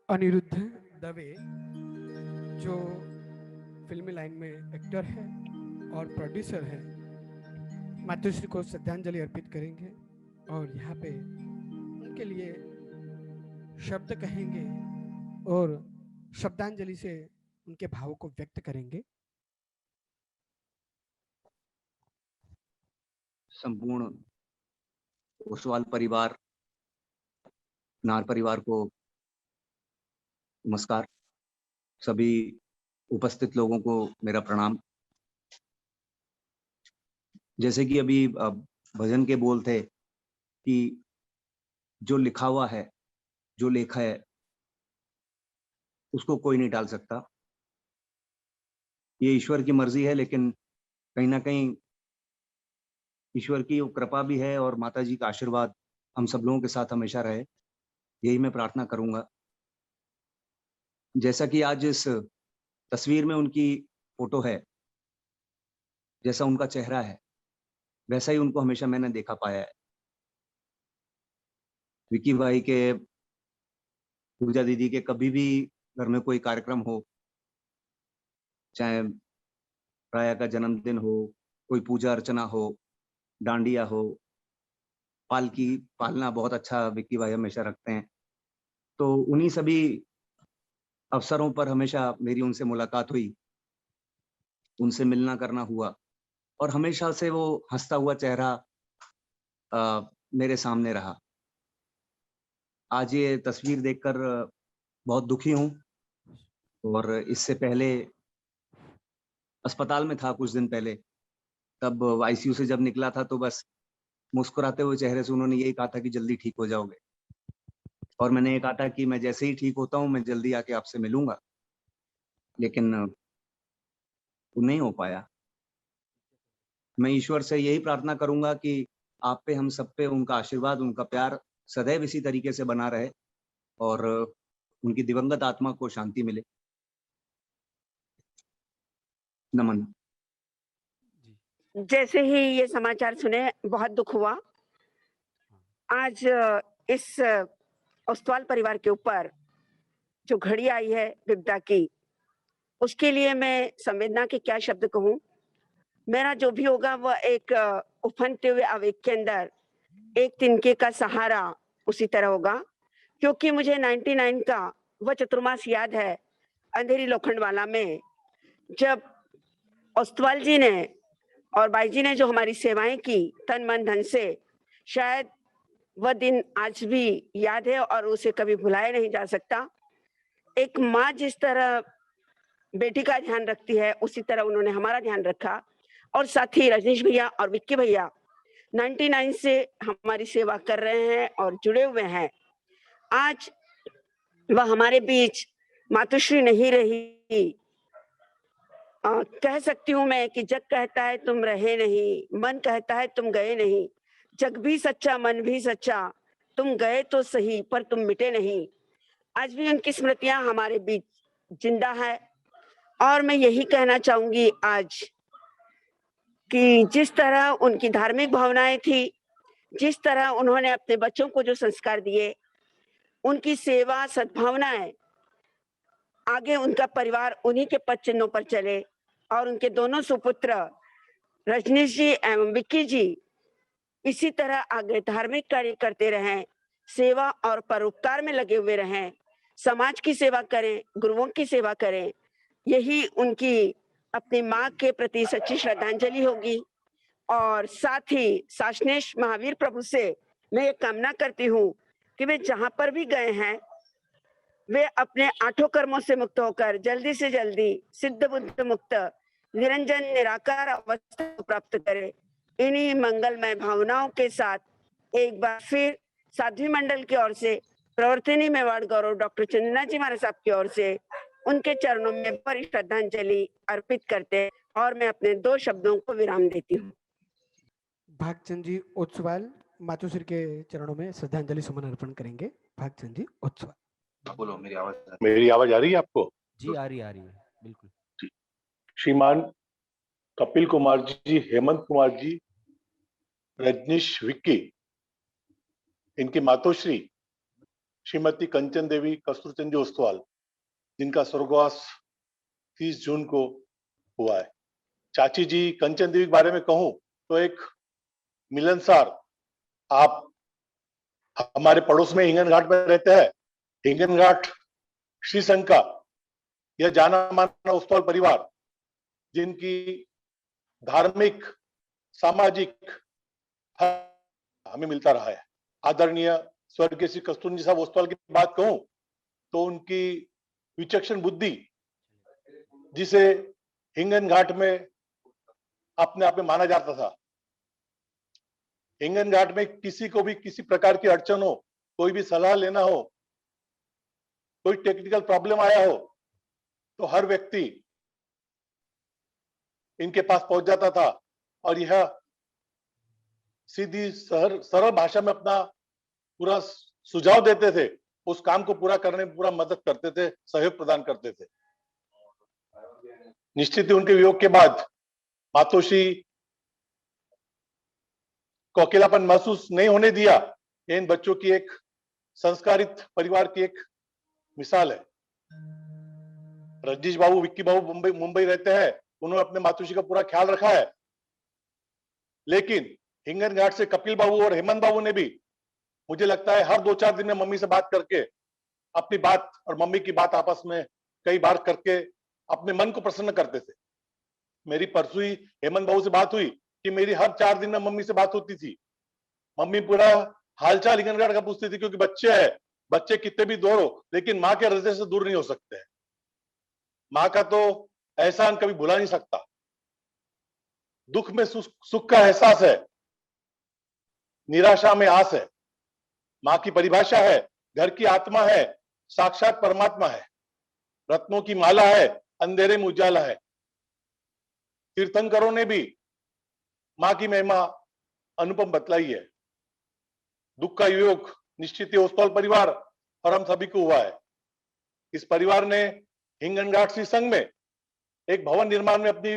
अनिरुद्ध दवे जो फिल्मी लाइन में एक्टर है और प्रोड्यूसर है, मातुश्री को श्रद्धांजलि अर्पित करेंगे और यहाँ पे उनके लिए शब्द कहेंगे और शब्दांजलि से उनके भावों को व्यक्त करेंगे। संपूर्ण ओसवाल परिवार, नार परिवार को नमस्कार। सभी उपस्थित लोगों को मेरा प्रणाम। जैसे कि अभी भजन के बोल थे कि जो लिखा हुआ है, जो लेखा है, उसको कोई नहीं टाल सकता। ये ईश्वर की मर्जी है, लेकिन कहीं ना कहीं ईश्वर की कृपा भी है और माता जी का आशीर्वाद हम सब लोगों के साथ हमेशा रहे, यही मैं प्रार्थना करूंगा। जैसा कि आज इस तस्वीर में उनकी फोटो है, जैसा उनका चेहरा है, वैसा ही उनको हमेशा मैंने देखा पाया है। विक्की भाई के, पूजा दीदी के कभी भी घर में कोई कार्यक्रम हो, चाहे राया का जन्मदिन हो, कोई पूजा अर्चना हो, डांडिया हो, पालकी पालना बहुत अच्छा विक्की भाई हमेशा रखते हैं। तो उन्हीं सभी अवसरों पर हमेशा मेरी उनसे मुलाकात हुई, उनसे मिलना करना हुआ और हमेशा से वो हंसता हुआ चेहरा मेरे सामने रहा। आज ये तस्वीर देखकर बहुत दुखी हूँ और इससे पहले अस्पताल में था कुछ दिन पहले, तब आईसीयू से जब निकला था तो बस मुस्कुराते हुए चेहरे से उन्होंने यही कहा था कि जल्दी ठीक हो जाओगे, और मैंने ये कहा था कि मैं जैसे ही ठीक होता हूँ मैं जल्दी आके आपसे मिलूंगा, लेकिन वो नहीं हो पाया। मैं ईश्वर से यही प्रार्थना करूंगा कि आप पे, हम सब पे उनका आशीर्वाद, उनका प्यार सदैव इसी तरीके से बना रहे और उनकी दिवंगत आत्मा को शांति मिले। नमन। जैसे ही ये समाचार सुने बहुत दुख हुआ। आज इस ओसवाल परिवार के ऊपर जो घड़ी आई है विपदा की, उसके लिए मैं संवेदना के क्या शब्द कहूँ। मेरा जो भी होगा वह एक उफनते हुए आवेग के अंदर एक तिनके का सहारा उसी तरह होगा, क्योंकि मुझे 99 का वह चतुर्मास याद है, अंधेरी लोखंडवाला में जब ओसवाल जी ने और बाई जी ने जो हमारी सेवाएं की तन मन धन से, शायद वह दिन आज भी याद है और उसे कभी भुलाया नहीं जा सकता। एक माँ जिस तरह बेटी का ध्यान रखती है, उसी तरह उन्होंने हमारा ध्यान रखा। और साथ ही रजनीश भैया और विक्की भैया 99 से हमारी सेवा कर रहे हैं और जुड़े हुए हैं। आज वह हमारे बीच मातुश्री नहीं रही। कह सकती हूँ मैं कि जग कहता है तुम रहे नहीं, मन कहता है तुम गए नहीं। जग भी सच्चा, मन भी सच्चा, तुम गए तो सही पर तुम मिटे नहीं। आज भी उनकी स्मृतियां हमारे बीच जिंदा है और मैं यही कहना चाहूंगी आज कि जिस तरह उनकी धार्मिक भावनाएं थी, जिस तरह उन्होंने अपने बच्चों को जो संस्कार दिए, उनकी सेवा सद्भावनाएं, आगे उनका परिवार उन्हीं के पद चिन्हों पर चले और उनके दोनों सुपुत्र रजनीश जी एवं विक्की जी इसी तरह आगे धार्मिक कार्य करते रहें, सेवा और परोपकार में लगे हुए रहें, समाज की सेवा करें, गुरुओं की सेवा करें। यही उनकी अपनी माँ के प्रति सच्ची श्रद्धांजलि होगी। और साथ ही साशनेश महावीर प्रभु से मैं ये कामना करती हूँ कि वे जहां पर भी गए हैं, वे अपने 8 कर्मों से मुक्त होकर जल्दी से जल्दी सिद्ध बुद्ध मुक्त निरंजन निराकार अवस्था को प्राप्त करें। इन्हीं मंगलमय भावनाओं के साथ एक बार फिर साध्वी मंडल की ओर से, प्रवर्तिनी मेवाड़ गौरव डॉक्टर चंदना जी महाराज साहब की ओर से उनके चरणों में बड़ी श्रद्धांजलि अर्पित करते हैं और मैं अपने 2 शब्दों को विराम देती हूँ। भागचंद जी ओसवाल मातुश्री के चरणों में श्रद्धांजलि सुमन अर्पण करेंगे। भागचंद जी ओसवाल। बोलो, मेरी आवाज आ रही है आपको? जी आ रही है बिल्कुल। श्रीमान कपिल कुमार जी, हेमंत कुमार जी, रजनीश, विक्की, इनकी मातोश्री श्रीमती कंचन देवी कस्तूरचंद ओस्तवाल, जिनका स्वर्गवास 30 जून को हुआ है। चाची जी कंचन देवी के बारे में कहूं तो एक मिलनसार, आप हमारे पड़ोस में हिंगन घाट में रहते हैं, हिंगन घाट श्री संघ का यह जाना माना ओस्तवाल परिवार, जिनकी धार्मिक सामाजिक हमें मिलता रहा है। आदरणीय स्वर्गीय श्री कस्तूरजी साहब ओस्तवाल की बात कहूं तो उनकी विचक्षण बुद्धि, जिसे हिंगन घाट में अपने आप में माना जाता था, हिंगन घाट में किसी को भी किसी प्रकार की अड़चन हो, कोई भी सलाह लेना हो, कोई टेक्निकल प्रॉब्लम आया हो, तो हर व्यक्ति इनके पास पहुंच जाता था और यह सीधी सरल भाषा में अपना पूरा सुझाव देते थे, उस काम को पूरा करने में पूरा मदद करते थे, सहयोग प्रदान करते थे। निश्चित ही उनके वियोग के बाद मातोश्री को अकेलापन महसूस नहीं होने दिया। इन बच्चों की एक संस्कारित परिवार की एक मिसाल है। रजनीश बाबू, विक्की बाबू मुंबई रहते हैं, उन्होंने अपने मातोश्री का पूरा ख्याल रखा है। लेकिन हिंगन घाट से कपिल बाबू और हेमंत बाबू ने भी, मुझे लगता है, हर 2-4 दिन में मम्मी से बात करके अपनी बात और मम्मी की बात आपस में कई बार करके अपने मन को प्रसन्न करते थे। मेरी परसों ही हेमंत बाबू से बात हुई कि मेरी हर 4 दिन में मम्मी से बात होती थी। मम्मी पूरा हालचाल हिंगन घाट का पूछती थी, क्योंकि बच्चे हैं, बच्चे कितने भी दूर हो, लेकिन माँ के हृदय से दूर नहीं हो सकते हैं। माँ का तो एहसान कभी भुला नहीं सकता। दुख में सुख का एहसास है, निराशा में आस है। माँ की परिभाषा है, घर की आत्मा है, साक्षात परमात्मा है, रत्नों की माला है, अंधेरे में उजाला है। तीर्थंकरों ने भी माँ की महिमा अनुपम बतलाई है। दुख का योग निश्चित ही ओस्तवाल परिवार और हम सभी को हुआ है। इस परिवार ने हिंगन घाट श्री संघ में एक भवन निर्माण में अपनी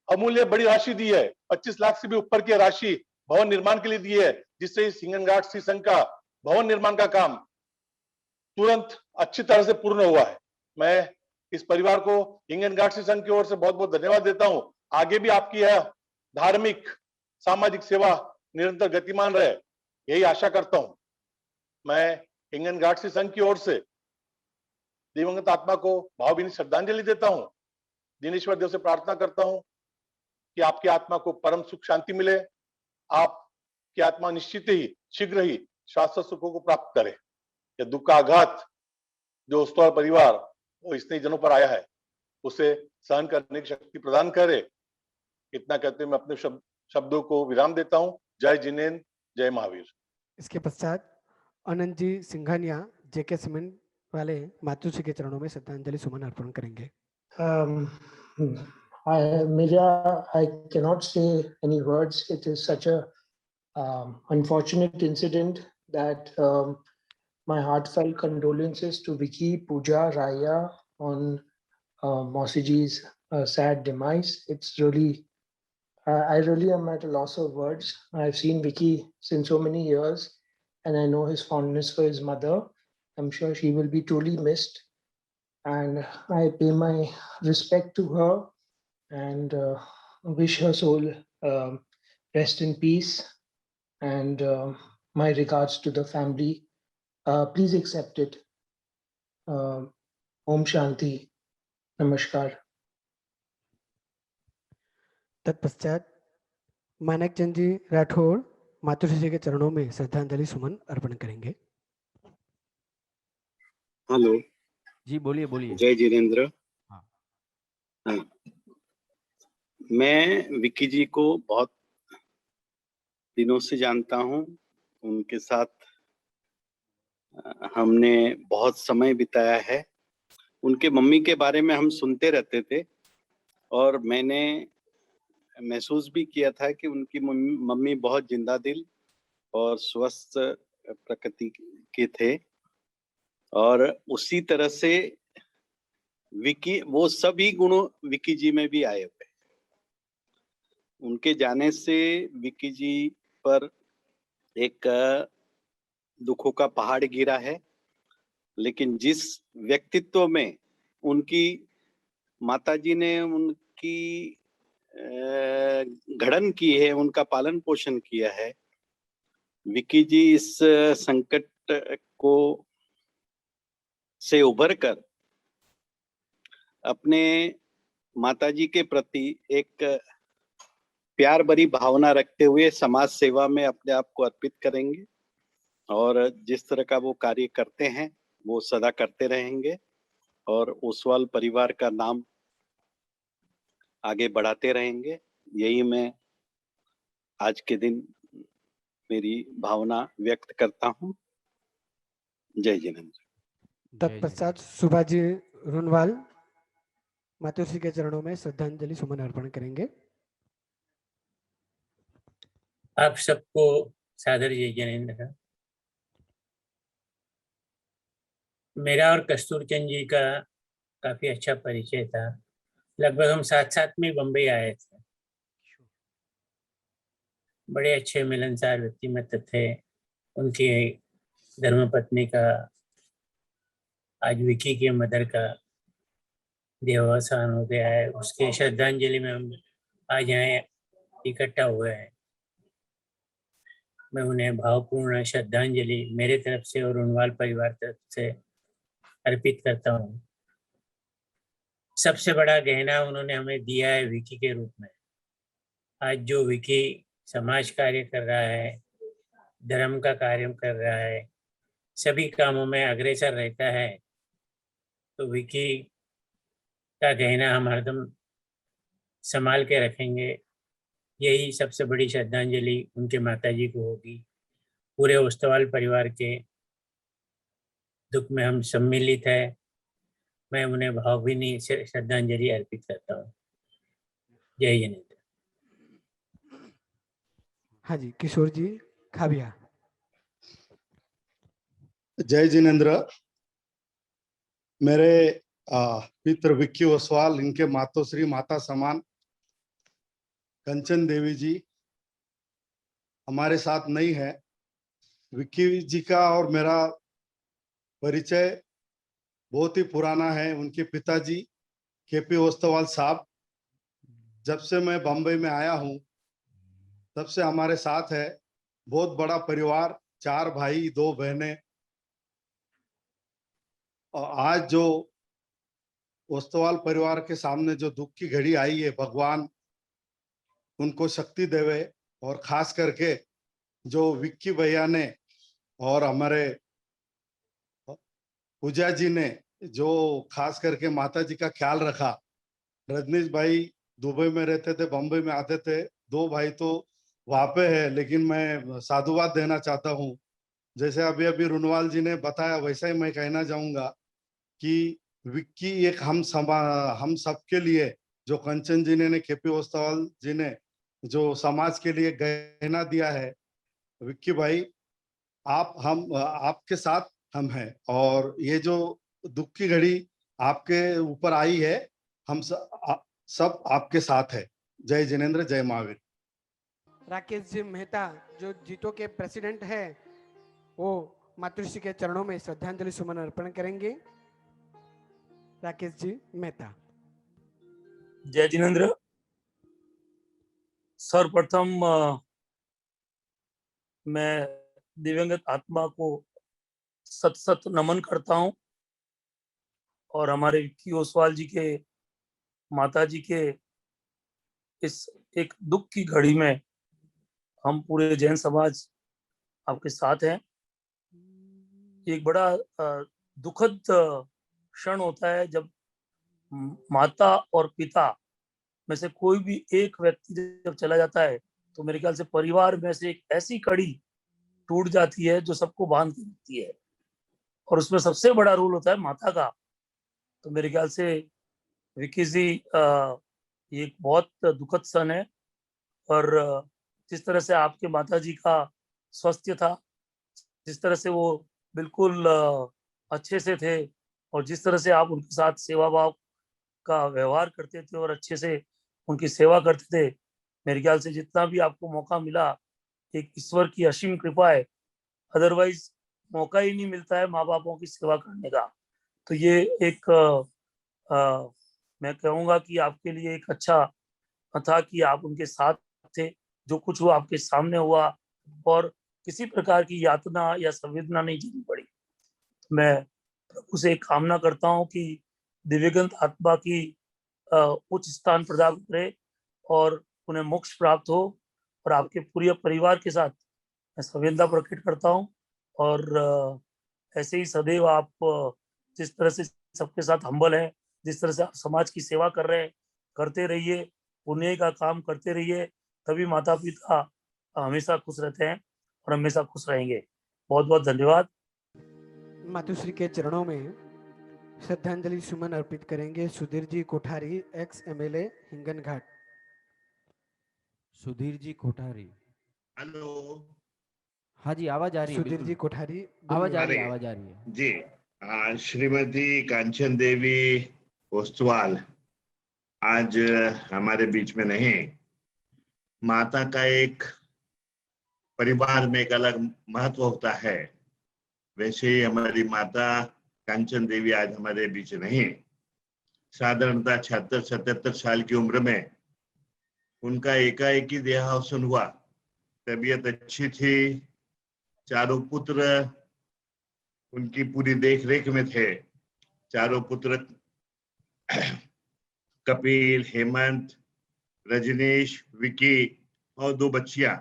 अमूल्य बड़ी राशि दी है। 25 लाख से भी ऊपर की राशि भवन निर्माण के लिए दी है, जिससे इस हिंगन घाट श्री संघ का भवन निर्माण का काम तुरंत अच्छी तरह से पूर्ण हुआ है। मैं इस परिवार को हिंगन घाट श्री संघ की ओर से बहुत बहुत धन्यवाद देता हूं। आगे भी आपकी यह धार्मिक सामाजिक सेवा निरंतर गतिमान रहे, यही आशा करता हूं। मैं हिंगन घाट श्री संघ की ओर से दिवंगत आत्मा को भावभीनी श्रद्धांजलि देता हूं। दिनेश्वर देव से प्रार्थना करता हूं कि आपकी आत्मा को परम सुख शांति मिले, आपकी आत्मा निश्चित ही शीघ्र ही शाश्वत सुखों को प्राप्त करे। यह दुख का आघात जो ओस्तवाल परिवार वो इतने जनों पर आया है, उसे सहन करने की शक्ति प्रदान करे। इतना कहते हुए मैं अपने शब्दों को विराम देता हूं। जय जिनेन्द्र, जय महावीर। इसके पश्चात अनंत जी सिंघानिया जेके सीमेंट वाले मातुश्री के चरणों में श्रद्धांजलि सुमन अर्पण करेंगे। I cannot say any words. It is such a unfortunate incident that my heartfelt condolences to Vicky, Pooja, Raya on Mausiji's sad demise. It's really, I really am at a loss of words. I've seen Vicky since so many years, and I know his fondness for his mother. I'm sure she will be truly missed, and I pay my respect to her and wish her soul rest in peace, and my regards to the family. Please accept it. Om Shanti. Namaskar. तत्पश्चात मानक चंद जी राठौड़ मातुश्री जी के चरणों में श्रद्धांजलि सुमन अर्पण करेंगे। Hello जी बोलिए बोलिए। जय जिनेन्द्र। हाँ। मैं विक्की जी को बहुत दिनों से जानता हूं, उनके साथ हमने बहुत समय बिताया है। उनके मम्मी के बारे में हम सुनते रहते थे और मैंने महसूस भी किया था कि उनकी मम्मी बहुत जिंदा दिल और स्वस्थ प्रकृति के थे, और उसी तरह से विक्की, वो सभी गुण विक्की जी में भी आए हुए। उनके जाने से विक्की जी पर एक दुखों का पहाड़ गिरा है, लेकिन जिस व्यक्तित्व में उनकी माताजी ने उनकी गढ़न की है, उनका पालन पोषण किया है, विक्की जी इस संकट को से उभर कर अपने माताजी के प्रति एक प्यार भरी भावना रखते हुए समाज सेवा में अपने आप को अर्पित करेंगे और जिस तरह का वो कार्य करते हैं वो सदा करते रहेंगे और ओसवाल परिवार का नाम आगे बढ़ाते रहेंगे। यही मैं आज के दिन मेरी भावना व्यक्त करता हूँ। जय जिनेंद्र। तत्पश्चात सुभाजी रुनवाल मातोश्री के चरणों में श्रद्धांजलि सुमन अर्पण करेंगे। आप सबको सादर जय जिनेंद्र। मेरा और कस्तूर चंद जी का काफी अच्छा परिचय था। लगभग हम साथ साथ में बम्बई आए थे। बड़े अच्छे मिलनसार व्यक्तिमत्व थे। उनकी धर्मपत्नी का, आज विकी के मदर का देहावसान हो गया है, उसके श्रद्धांजलि में हम आज यहाँ इकट्ठा हुए हैं। मैं उन्हें भावपूर्ण श्रद्धांजलि मेरे तरफ से और रुनवाल परिवार तरफ से अर्पित करता हूँ। सबसे बड़ा गहना उन्होंने हमें दिया है विकी के रूप में। आज जो विकी समाज कार्य कर रहा है, धर्म का कार्य कर रहा है, सभी कामों में अग्रसर रहता है, तो विकी का गहना हम हरदम संभाल के रखेंगे। यही सबसे बड़ी श्रद्धांजलि उनके माताजी को होगी। पूरे ओस्तवाल परिवार के दुख में हम सम्मिलित है। मैं उन्हें भावभीनी श्रद्धांजलि अर्पित करता हूँ। जय जिनेंद्र। हाँ जी, किशोर जी खाबिया। जय जिनेंद्र। मेरे मित्र विक्की ओसवाल, इनके मातोश्री माता समान कंचन देवी जी हमारे साथ नहीं है। विक्की जी का और मेरा परिचय बहुत ही पुराना है। उनके पिताजी केपी ओस्तवाल साहब, जब से मैं बम्बई में आया हूँ तब से हमारे साथ है। बहुत बड़ा परिवार, 4 भाई 2 बहनें। और आज जो ओस्तवाल परिवार के सामने जो दुख की घड़ी आई है, भगवान उनको शक्ति देवे। और खास करके जो विक्की भैया ने और हमारे पूजा जी ने जो खास करके माता जी का ख्याल रखा। रजनीश भाई दुबई में रहते थे, बम्बई में आते थे। 2 भाई तो वहां पे है, लेकिन मैं साधुवाद देना चाहता हूँ। जैसे अभी अभी रुनवाल जी ने बताया, वैसा ही मैं कहना चाहूंगा कि विक्की एक हम सबके लिए, जो कंचन जी ने केपी ओस्तवाल जी ने जो समाज के लिए गहना दिया है, विक्की भाई आपके साथ हम हैं। और ये जो दुख की घड़ी आपके ऊपर आई है, हम सब आपके साथ है। जय जिनेंद्र, जय महावीर। राकेश जी मेहता जो जीतो के प्रेसिडेंट है, वो मातृश्री के चरणों में श्रद्धांजलि सुमन अर्पण करेंगे। राकेश जी मेहता। जय जिनेंद्र। सर्वप्रथम मैं दिवंगत आत्मा को सत सत नमन करता हूं और हमारे विक्की ओसवाल जी के माता जी के इस एक दुख की घड़ी में हम पूरे जैन समाज आपके साथ हैं। एक बड़ा दुखद क्षण होता है जब माता और पिता में से कोई भी एक व्यक्ति जब चला जाता है, तो मेरे ख्याल से परिवार में से एक ऐसी कड़ी टूट जाती है जो सबको बांध के रखती है, और उसमें सबसे बड़ा रोल होता है माता का। तो मेरे ख्याल से विक्की जी ये एक बहुत दुखद क्षण है। और जिस तरह से आपके माता जी का स्वास्थ्य था, जिस तरह से वो बिल्कुल अच्छे से थे, और जिस तरह से आप उनके साथ सेवा भाव का व्यवहार करते थे और अच्छे से उनकी सेवा करते थे, मेरे ख्याल से जितना भी आपको मौका मिला, एक ईश्वर की असीम कृपा है। अदरवाइज मौका ही नहीं मिलता है माँ बापों की सेवा करने का। तो ये एक मैं कहूँगा कि आपके लिए एक अच्छा था कि आप उनके साथ थे। जो कुछ हुआ आपके सामने हुआ और किसी प्रकार की यातना या संवेदना नहीं झेलनी पड़ी। मैं प्रभु से एक कामना करता हूँ कि दिव्यगंत आत्मा की उच्च स्थान प्रदान करे और उन्हें मोक्ष प्राप्त हो। और आपके पूरे परिवार के साथ मैं संवेदना प्रकट करता हूँ और ऐसे ही सदैव आप जिस तरह से सबके साथ हम्बल है, जिस तरह से आप समाज की सेवा कर रहे हैं, करते रहिए, पुण्य का काम करते रहिए, तभी माता पिता हमेशा खुश रहते हैं और हमेशा खुश रहेंगे। बहुत बहुत धन्यवाद। मातुश्री के चरणों में श्रद्धांजलि सुमन अर्पित करेंगे सुधीर जी कोठारी, एक्स एमएलए हिंगन घाट। सुधीर जी कोठारी। हेलो हाँ जी, आवाज आ रही है। सुधीर बिल्कुल जी कोठारी, आवाज आ रही अरे है, आवाज आ रही है। जी, श्रीमती कांचन देवी ओस्तवाल आज हमारे बीच में नहीं। माता का एक परिवार में एक अलग महत्व होता है, वैसे ही हमारी माता कांचन देवी आज हमारे बीच नहीं। साधारणतः 76-77 साल की उम्र में उनका एकाएक ही देहावसान हुआ। तबीयत अच्छी थी, चारों पुत्र उनकी पूरी देख रेख में थे। चारों पुत्र कपिल, हेमंत, रजनीश, विकी और 2 बच्चियां,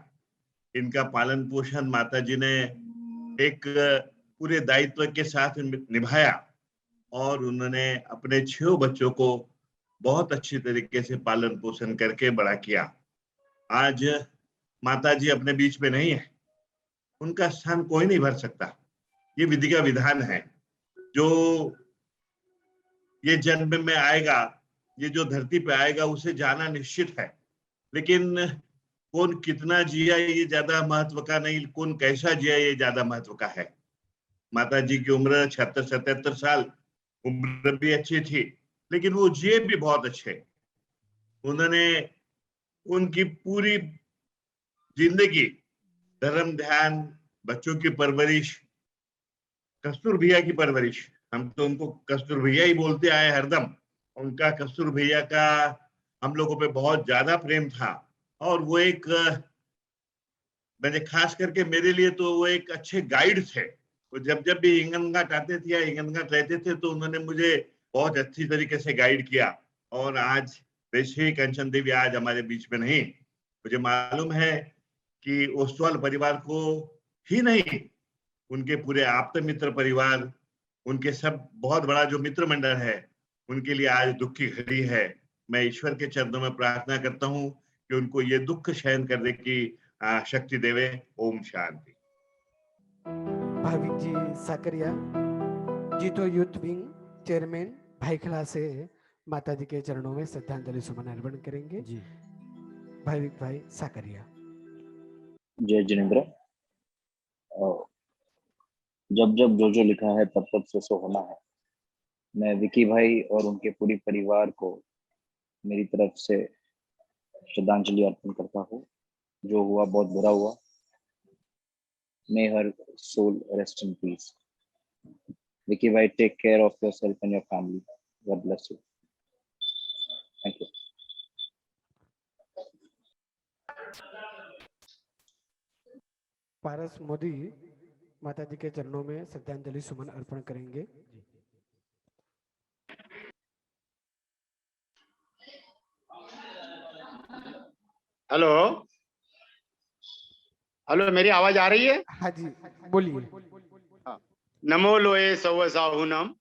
इनका पालन पोषण माताजी ने एक पूरे दायित्व के साथ निभाया और उन्होंने अपने 6 बच्चों को बहुत अच्छी तरीके से पालन पोषण करके बड़ा किया। आज माताजी अपने में में नहीं है, उनका स्थान कोई नहीं भर सकता। ये विधि का विधान है। जो ये जन्म में आएगा, ये जो धरती पे आएगा, उसे जाना निश्चित है, लेकिन कौन कितना जिया ये ज्यादा महत्व का नहीं, कौन कैसा जिया ये ज्यादा महत्व का है। माता जी की उम्र 76-77 साल, उम्र भी अच्छी थी, लेकिन वो जिए भी बहुत अच्छे। उन्होंने उनकी पूरी जिंदगी धर्म, ध्यान, बच्चों की परवरिश, कस्तूर भैया की परवरिश, हम तो उनको कस्तूर भैया ही बोलते आए हरदम। उनका कस्तूर भैया का हम लोगों पे बहुत ज्यादा प्रेम था और वो एक मैंने खास करके मेरे लिए तो वो एक अच्छे गाइड थे। वो जब जब भी हिंगनघाट आते थे या हिंगनघाट रहते थे तो उन्होंने मुझे बहुत अच्छी तरीके से गाइड किया। और आज वैसे ही कंचन देवी आज हमारे बीच में नहीं। मुझे मालूम है कि ओसवाल परिवार को ही नहीं, उनके पूरे आप्त मित्र परिवार, उनके सब बहुत बड़ा जो मित्र मंडल है, उनके लिए आज दुख की घड़ी है। मैं ईश्वर के चरणों में प्रार्थना करता हूँ कि उनको ये दुख सहन करने की शक्ति देवे। ओम शांति। भाविक जी साकरिया, जीतो यूथ विंग चेयरमैन भाईखला से माता जी के चरणों में श्रद्धांजलि सुमन अर्पण करेंगे। जी भाविक भाई साकरिया। जय जिनेन्द्र। जब जब जो जो लिखा है तब तब सो होना है। मैं विकी भाई और उनके पूरी परिवार को मेरी तरफ से श्रद्धांजलि अर्पण करता हूँ। जो हुआ बहुत बुरा हुआ। May her soul rest in peace. Vicky bhai, take care of yourself and your family. God bless you. Thank you. पारस मोदी माता जी के चरणों में श्रद्धांजलि सुमन अर्पण करेंगे। हेलो हेलो, मेरी आवाज आ रही है? हाँ जी, बोलिए। नमो लोए सव साहुनम।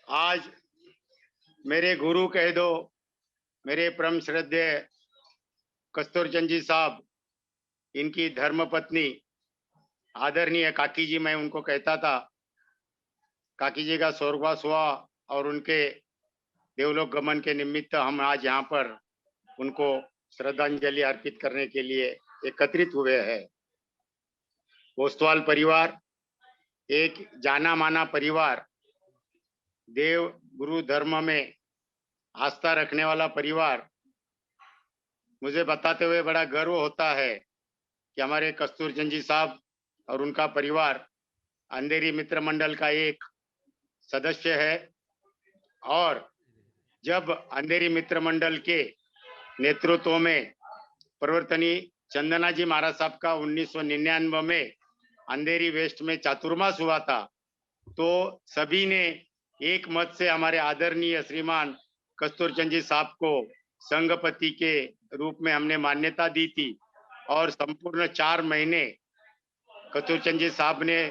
आज मेरे गुरु कह दो, मेरे परम श्रद्धेय कस्तूरचंद जी साहब, इनकी धर्म पत्नी आदरणीय काकी जी, मैं उनको कहता था, काकी जी का स्वर्गवास हुआ और उनके देवलोक गमन के निमित्त हम आज यहाँ पर उनको श्रद्धांजलि अर्पित करने के लिए एकत्रित हुए हैं। ओस्तवाल परिवार एक जाना माना परिवार, देव गुरु धर्म में आस्था रखने वाला परिवार। मुझे बताते हुए बड़ा गर्व होता है कि हमारे कस्तूरचंद जी साहब और उनका परिवार अंधेरी मित्र मंडल का एक सदस्य है। और जब अंधेरी मित्र मंडल के नेतृत्व में प्रवर्तनी चंदना जी महाराज साहब का 1999 में अंधेरी वेस्ट में चातुर्मास हुआ था, तो सभी ने एक मत से हमारे आदरणीय श्रीमान कस्तूरचंद जी साहब को संघपति के रूप में हमने मान्यता दी थी। और संपूर्ण 4 महीने कस्तूरचंद जी साहब ने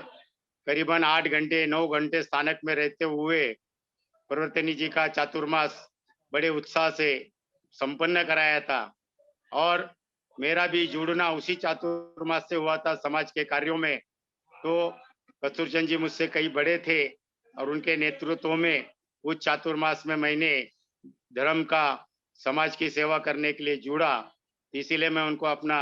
करीबन 8 घंटे 9 घंटे स्थानक में रहते हुए प्रवर्तनी जी का चातुर्मास बड़े उत्साह से संपन्न कराया था। और मेरा भी जुड़ना उसी चातुर्मास से हुआ था समाज के कार्यों में। तो कस्तूरचंद जी मुझसे कई बड़े थे और उनके नेतृत्व में उस चातुर्मास में मैंने धर्म का समाज की सेवा करने के लिए जुड़ा, इसीलिए मैं उनको अपना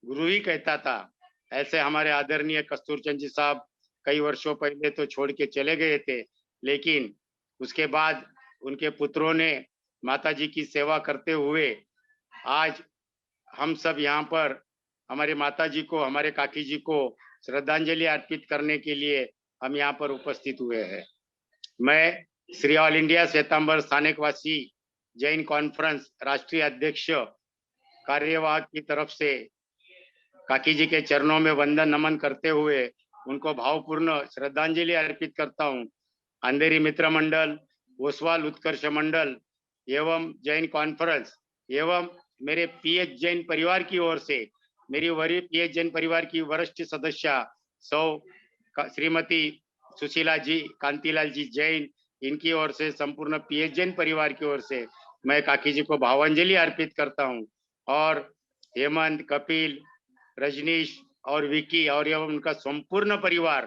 गुरु ही कहता था। ऐसे हमारे आदरणीय कस्तूरचंद जी साहब कई वर्षों पहले तो छोड़ के चले गए थे, लेकिन उसके बाद उनके पुत्रों ने माता जी की सेवा करते हुए आज हम सब यहाँ पर हमारे माता जी को, हमारे काकी जी को श्रद्धांजलि अर्पित करने के लिए हम यहाँ पर उपस्थित हुए हैं। मैं Shri all India Shwetambar Sthanakvasi Jain conference राष्ट्रीय अध्यक्ष कार्यवाहक की तरफ से काकी जी के चरणों में वंदन नमन करते हुए उनको भावपूर्ण श्रद्धांजलि अर्पित करता हूँ। अंधेरी मित्र मंडल, ओसवाल उत्कर्ष मंडल एवं जैन कॉन्फ्रेंस एवं मेरे पीएच जैन परिवार की ओर से, मेरी वरीय पीएच जैन परिवार की वरिष्ठ सदस्य श्रीमती सुशीला जी, कांतिलाल जी जैन, इनकी ओर से संपूर्ण पीएच जैन परिवार की ओर से मैं काकी जी को भावांजलि अर्पित करता हूँ। और हेमंत, कपिल, रजनीश और विकी और एवं उनका संपूर्ण परिवार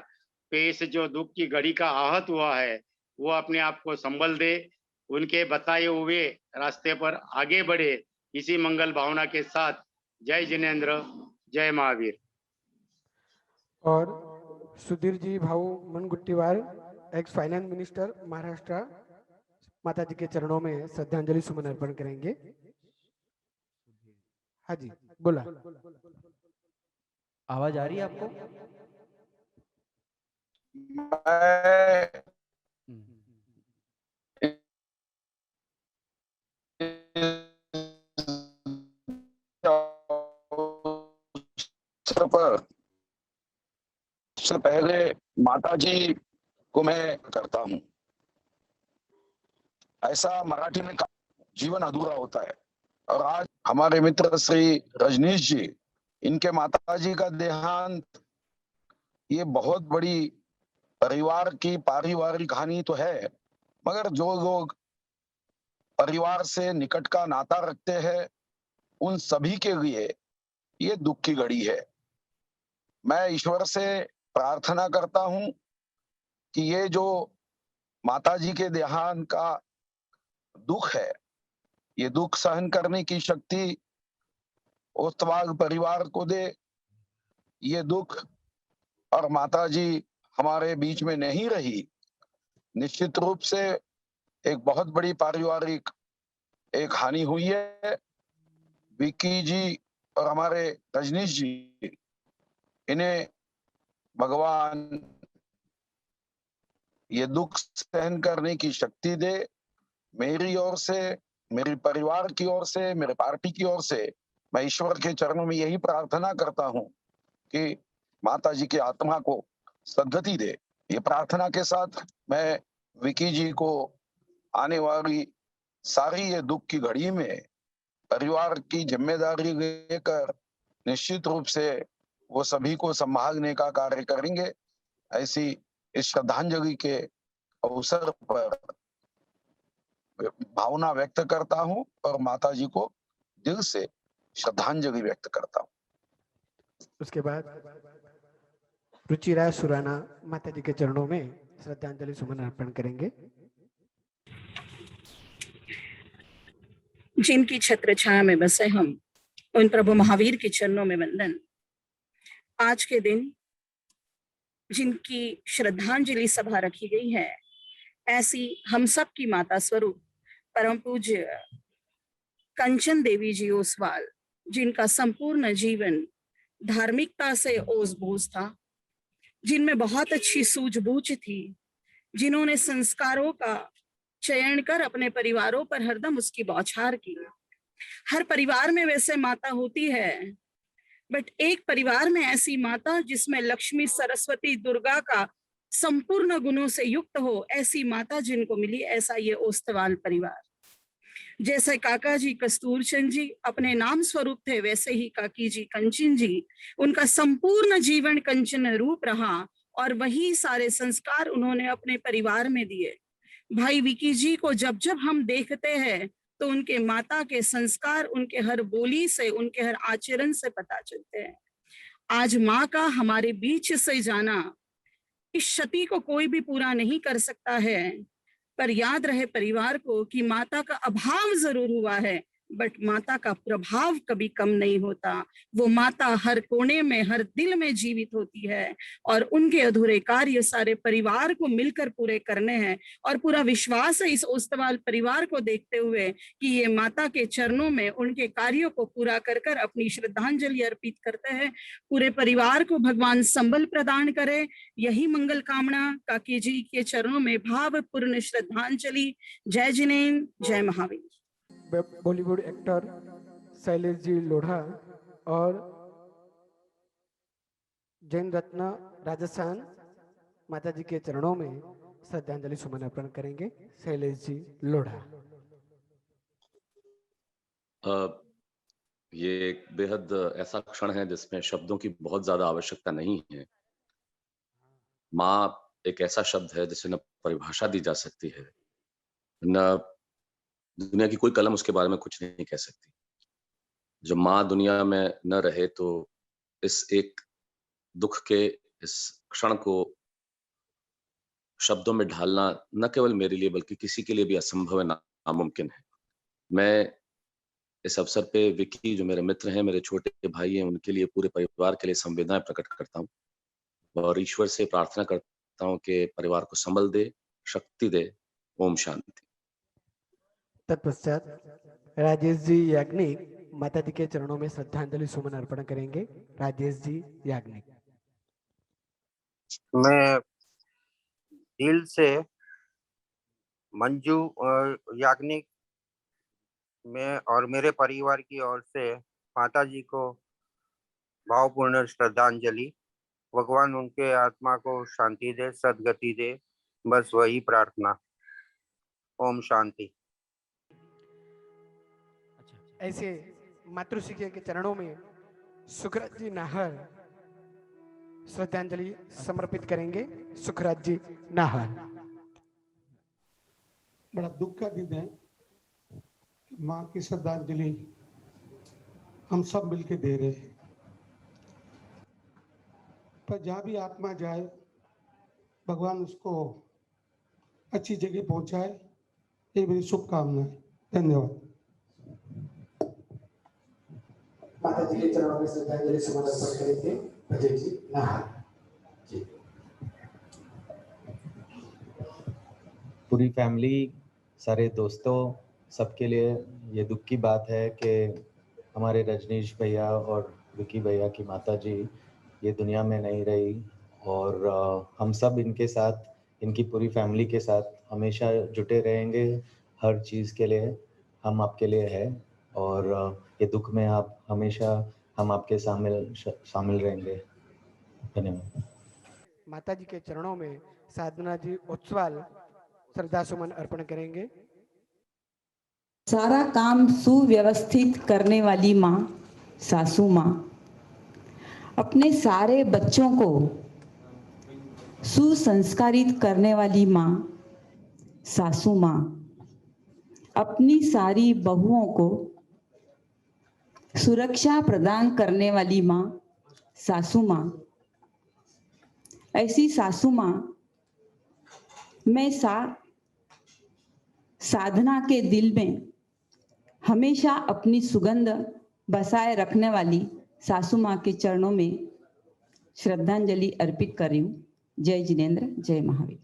पे इस जो दुख की घड़ी का आहत हुआ है वो अपने आप को संभल दे, उनके बताए हुए रास्ते पर आगे बढ़े, इसी मंगल भावना के साथ जय जिनेन्द्र, जय महावीर। और सुधीर जी भाऊ मनगुट्टीवार, एक्स फाइनेंस मिनिस्टर महाराष्ट्र, माता जी के चरणों में श्रद्धांजलि सुमन अर्पण करेंगे। हाँ जी, बोला। आवाज आ रही है आपको? सबसे पहले माता जी को मैं करता हूँ। ऐसा मराठी में जीवन अधूरा होता है। और आज हमारे मित्र श्री रजनीश जी, इनके माता जी का देहांत, ये बहुत बड़ी परिवार की पारिवारिक हानि तो है, मगर जो लोग परिवार से निकट का नाता रखते हैं उन सभी के लिए ये दुख की घड़ी है। मैं ईश्वर से प्रार्थना करता हूं कि ये जो माता जी के देहांत का दुख है, ये दुख सहन करने की शक्ति ओस्तवाल परिवार को दे। ये दुख, और माता जी हमारे बीच में नहीं रही, निश्चित रूप से एक बहुत बड़ी पारिवारिक एक हानि हुई है। विक्की जी और हमारे रजनीश जी, इन्हें भगवान ये दुख सहन करने की शक्ति दे। मेरी ओर से, मेरे परिवार की ओर से, मेरे पार्टी की ओर से मैं ईश्वर के चरणों में यही प्रार्थना करता हूं कि माता जी की आत्मा को सद्गति दे। ये प्रार्थना के साथ मैं विकी जी को आने वाली सारी ये दुख की घड़ी में परिवार की जिम्मेदारी लेकर निश्चित रूप से वो सभी को संभालने का कार्य करेंगे, ऐसी इस श्रद्धांजलि के अवसर पर भावना व्यक्त करता हूं और माता जी को दिल से श्रद्धांजलि व्यक्त करता हूं। उसके बाद रुचिरा सुराना माता जी के चरणों में श्रद्धांजलि सुमन अर्पण करेंगे। जिनकी छत्र छाया में बसे हम, उन प्रभु महावीर के चरणों में वंदन। आज के दिन जिनकी श्रद्धांजलि सभा रखी गई है, ऐसी हम सब की माता स्वरूप परम पूज्य कंचन देवी जी ओसवाल, जिनका संपूर्ण जीवन धार्मिकता से ओस-बोस था, जिनमें बहुत अच्छी सूझबूझ थी, जिन्होंने संस्कारों का चयन कर अपने परिवारों पर हरदम उसकी बौछार की। हर परिवार में वैसे माता होती है, बट एक परिवार में ऐसी माता जिसमें लक्ष्मी, सरस्वती, दुर्गा का संपूर्ण गुणों से युक्त हो, ऐसी माता जिनको मिली, ऐसा ये ओस्तवाल परिवार। जैसे काका जी कस्तूर चंद जी अपने नाम स्वरूप थे, वैसे ही काकी जी कंचन जी, उनका संपूर्ण जीवन कंचन रूप रहा और वही सारे संस्कार उन्होंने अपने परिवार में दिए। भाई विकी जी को जब जब हम देखते हैं तो उनके माता के संस्कार उनके हर बोली से, उनके हर आचरण से पता चलते हैं। आज माँ का हमारे बीच से जाना, इस क्षति को कोई भी पूरा नहीं कर सकता है, पर याद रहे परिवार को कि माता का अभाव जरूर हुआ है, बट माता का प्रभाव कभी कम नहीं होता। वो माता हर कोने में, हर दिल में जीवित होती है और उनके अधूरे कार्य सारे परिवार को मिलकर पूरे करने हैं। और पूरा विश्वास है इस ओस्तवाल परिवार को देखते हुए कि ये माता के चरणों में उनके कार्यों को पूरा कर कर अपनी श्रद्धांजलि अर्पित करते हैं। पूरे परिवार को भगवान संबल प्रदान करे, यही मंगल कामना काकी जी के चरणों में भावपूर्ण श्रद्धांजलि। जय जिनेन्द्र, जय महावीर। बॉलीवुड एक्टर शैलेश जी लोढ़ा और जैन रत्न राजस्थान माता जी के चरणों में श्रद्धांजलि सुमन अर्पण करेंगे। शैलेश जी लोढ़ा। ये एक बेहद ऐसा क्षण है जिसमें शब्दों की बहुत ज्यादा आवश्यकता नहीं है। माँ एक ऐसा शब्द है जिसे न परिभाषा दी जा सकती है, न दुनिया की कोई कलम उसके बारे में कुछ नहीं कह सकती। जब माँ दुनिया में न रहे तो इस एक दुख के इस क्षण को शब्दों में ढालना न केवल मेरे लिए बल्कि किसी के लिए भी असंभव है, नामुमकिन है। मैं इस अवसर पे विकी जो मेरे मित्र हैं, मेरे छोटे भाई हैं, उनके लिए, पूरे परिवार के लिए संवेदनाएं प्रकट करता हूँ और ईश्वर से प्रार्थना करता हूँ कि परिवार को संबल दे, शक्ति दे। ओम शांति। तत्पश्चात राजेश जी याग्निक माता जी के चरणों में श्रद्धांजलि सुमन अर्पण करेंगे। राजेश जी याग्निक। मैं दिल से मंजू याग्निक में और मेरे परिवार की ओर से माता जी को भावपूर्ण श्रद्धांजलि। भगवान उनके आत्मा को शांति दे, सद्गति दे, बस वही प्रार्थना। ओम शांति। ऐसे मातृशिक्षा के चरणों में सुखराज जी नाहर श्रद्धांजलि समर्पित करेंगे। सुखराज जी नाहर। बड़ा दुख का दिन है, माँ की श्रद्धांजलि हम सब मिलके दे रहे हैं, पर जहाँ भी आत्मा जाए भगवान उसको अच्छी जगह पहुंचाए, ये मेरी शुभकामनाएं। धन्यवाद। माता जी के चरणों में श्रद्धांजलि सुमन अर्पण करेंगे। अजय जी नाहर। पूरी फैमिली, सारे दोस्तों, सबके लिए ये दुख की बात है कि हमारे रजनीश भैया और विकी भैया की माता जी ये दुनिया में नहीं रही और हम सब इनके साथ, इनकी पूरी फैमिली के साथ हमेशा जुटे रहेंगे। हर चीज़ के लिए हम आपके लिए है और ये दुख में आप हमेशा हम आपके शामिल रहेंगे। धन्यवाद। माता जी के चरणों में साधना जी ओत्सवाल श्रद्धा सुमन अर्पण करेंगे। सारा काम सुव्यवस्थित करने वाली माँ, सासू माँ, अपने सारे बच्चों को सुसंस्कारित करने वाली माँ, सासू माँ, अपनी सारी बहुओं को सुरक्षा प्रदान करने वाली माँ, सासू माँ। ऐसी सासू माँ में साधना के दिल में हमेशा अपनी सुगंध बसाए रखने वाली सासू माँ के चरणों में श्रद्धांजलि अर्पित कर रही हूँ। जय जिनेन्द्र, जय महावीर।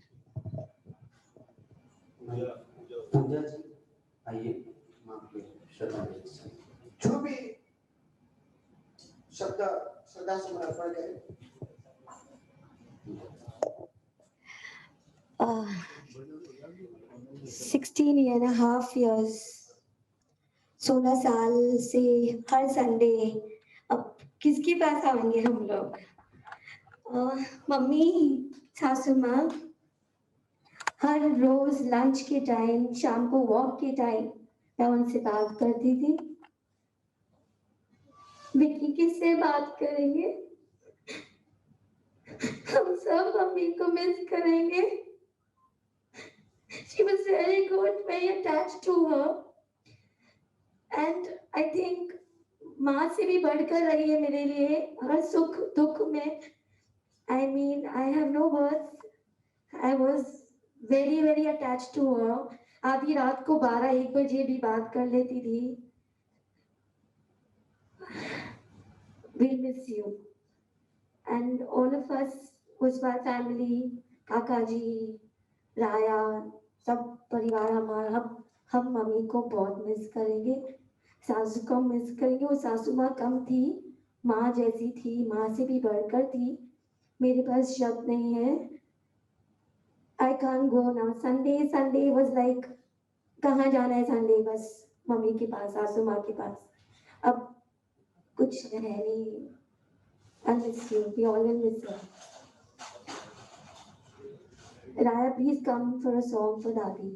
जो भी शब्द श्रद्धा सुमन अर्पण करें। 16.5 years, 16 साल से हर संडे अब किसके पास आएंगे हम लोग? मम्मी, सासू माँ, हर रोज लंच के टाइम, शाम को वॉक के टाइम मैं उनसे बात करती थी। विक्की किससे बात करेंगे? हम सब मम्मी को मिस करेंगे। She was very good, very attached to her, and I think माँ से भी बढ़कर रही है मेरे लिए हर सुख दुख में। I mean, I have no words. I was very very attached to her. आधी रात को 12-1 बजे भी बात कर लेती थी। We miss you, and all of us, Uswa family, काका जी, राया, सब परिवार हमारा, हम मम्मी को बहुत मिस करेंगे, सासू को मिस करेंगे। वो सासू माँ कम थी, माँ जैसी थी, माँ से भी बढ़कर थी। मेरे पास शब्द नहीं है। I can't go now. Sunday was like, कहाँ जाना है संडे? बस मम्मी के पास, सासू माँ के पास। अब कुछ है नहीं। I miss you. We all will miss you. Raya, please come for a song for Dadi.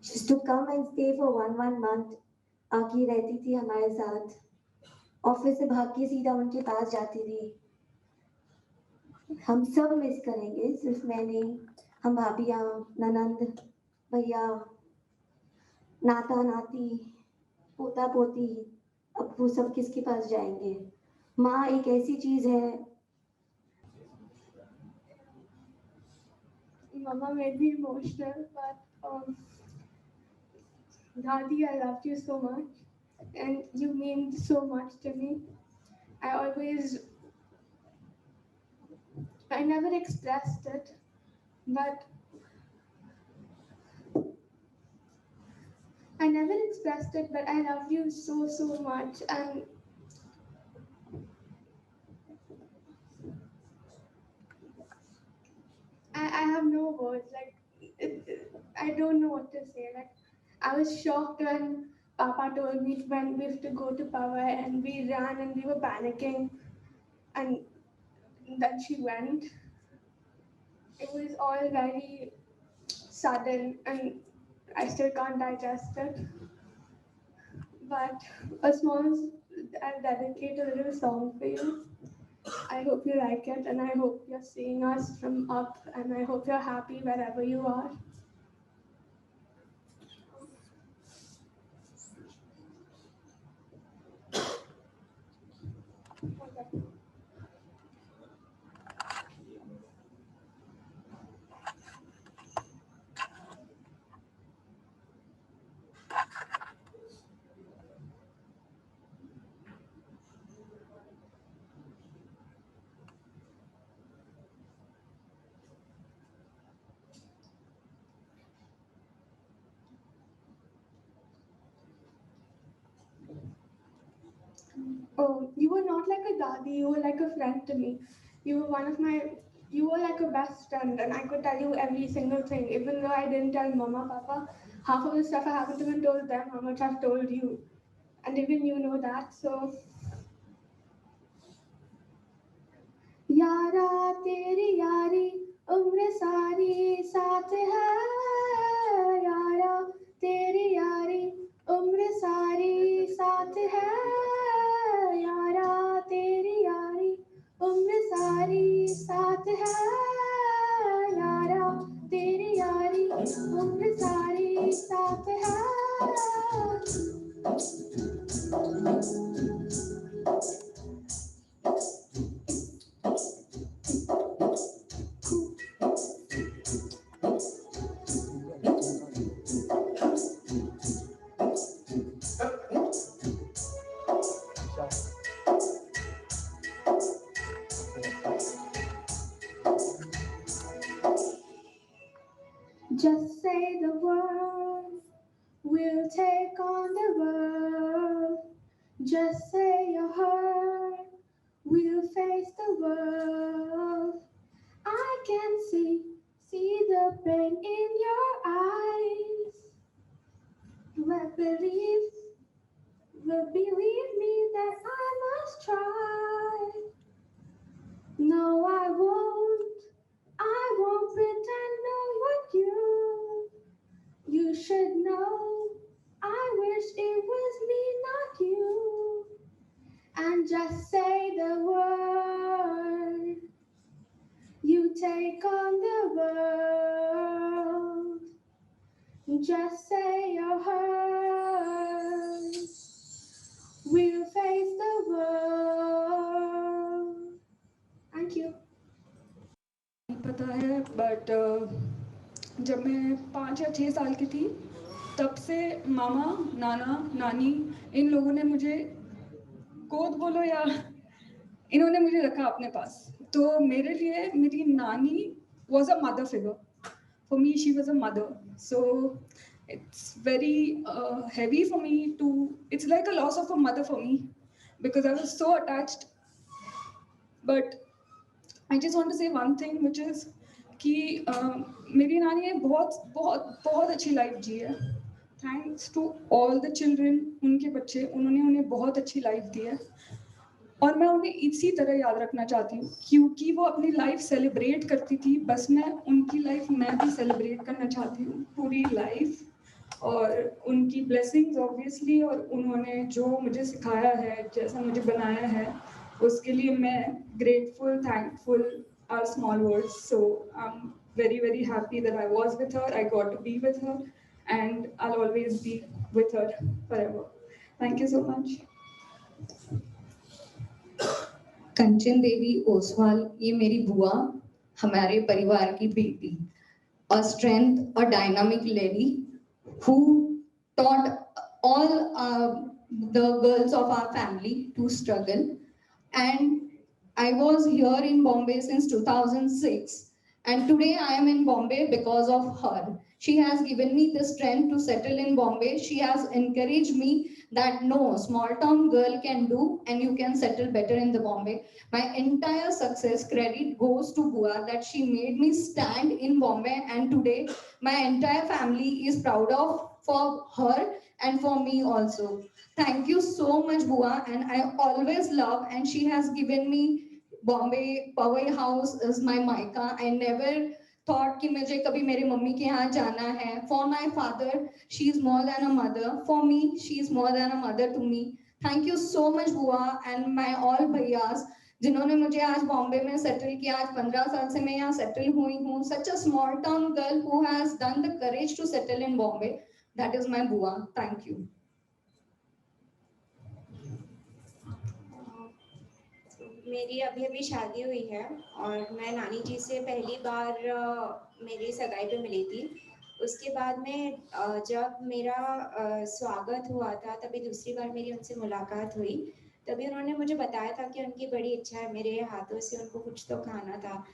She used to come and stay for one month. आके रहती थी हमारे साथ। ऑफिस से भाग के सीधा उनके पास जाती थी। हम सब मिस करेंगे, सिर्फ मैं नहीं, हम भाभियाँ, ननंद, भैया, नाता नाती, पोता पोती, अब वो सब किसके पास जाएंगे? माँ एक ऐसी चीज है। Mama made me emotional, but Dadi, I loved you so much, and you mean so much to me. I never expressed it, but I love you so much, and I have no words. I don't know what to say. I was shocked when Papa told me when we have to go to Power, and we ran and we were panicking, and then she went. It was all very sudden, and I still can't digest it. But I'll dedicate a little song for you. I hope you like it, and I hope you're seeing us from up, and I hope you're happy wherever you are. Oh, you were not like a Dadi, you were like a friend to me. You were like a best friend, and I could tell you every single thing, even though I didn't tell Mama, Papa. Half of the stuff I haven't even told them how much I've told you. And even you know that, so. यारा तेरी यारी उम्र सारी साथ है, यारा तेरी यारी उम्र सारी साथ है, यारा तेरी यारी उम्र सारी साथ है, यारा तेरी यारी उम्र सारी साथ है। Just say the word, we'll take on the world. Just say you're hurt, we'll face the world. I can see the pain in your eyes. But believe me that I must try. No, I won't pretend know what you should know. I wish it was me, not you. And just say the word. You take on the world. Just say you're hurt. We'll face the world. Thank you. पता है but जब मैं 5 या 6 साल की थी तब से मामा नाना नानी इन लोगों ने मुझे गोद बोलो या इन्होंने मुझे रखा अपने पास। तो मेरे लिए मेरी नानी was a mother figure. For me, she was a mother. So it's very heavy for me to, it's like a loss of a mother for me because I was so attached. But I just want to say one thing, which is कि मेरी नानी ने बहुत अच्छी life जी है। Thanks to all the children, उनके बच्चे, उन्होंने उन्हें बहुत अच्छी लाइफ दी है और मैं उन्हें इसी तरह याद रखना चाहती हूँ क्योंकि वो अपनी लाइफ सेलिब्रेट करती थी। बस मैं उनकी लाइफ मैं भी सेलिब्रेट करना चाहती हूँ पूरी लाइफ, और उनकी ब्लेसिंग्स ऑब्वियसली, और उन्होंने जो मुझे सिखाया है, जैसा मुझे बनाया है, उसके लिए मैं grateful, thankful are small words. So I am very very happy that I was with her, I got to be with her, and I'll always be with her forever. Thank you so much. Kanchan Devi Oswal, ये मेरी बुआ, हमारे परिवार की बेटी, a strength, a dynamic lady who taught all the girls of our family to struggle. And I was here in Bombay since 2006. And today I am in Bombay because of her. She has given me the strength to settle in Bombay. She has encouraged me that no, small town girl can do and you can settle better in the Bombay. My entire success credit goes to Bua, that she made me stand in Bombay, and today my entire family is proud of for her and for me also. Thank you so much, Bua, and I always love, and she has given me Bombay Powai House is my Maika. I never thought कि मुझे कभी मेरे mummy के यहाँ जाना है. For my father, she is more than a mother. For me, she is more than a mother to me. Thank you so much, Bua, and my all भैयास जिन्होंने मुझे आज बॉम्बे में सेटल किया. आज 15 साल से मैं यहाँ सेटल हुई हूँ. Such a small town girl who has done the courage to settle in Bombay. That is my Bua. Thank you. मेरी अभी शादी हुई है और मैं नानी जी से पहली बार मेरी सगाई पे मिली थी. उसके बाद में जब मेरा स्वागत हुआ था तभी दूसरी बार मेरी उनसे मुलाकात हुई. तभी उन्होंने मुझे बताया था कि उनकी बड़ी इच्छा है मेरे हाथों से उनको कुछ तो खाना था.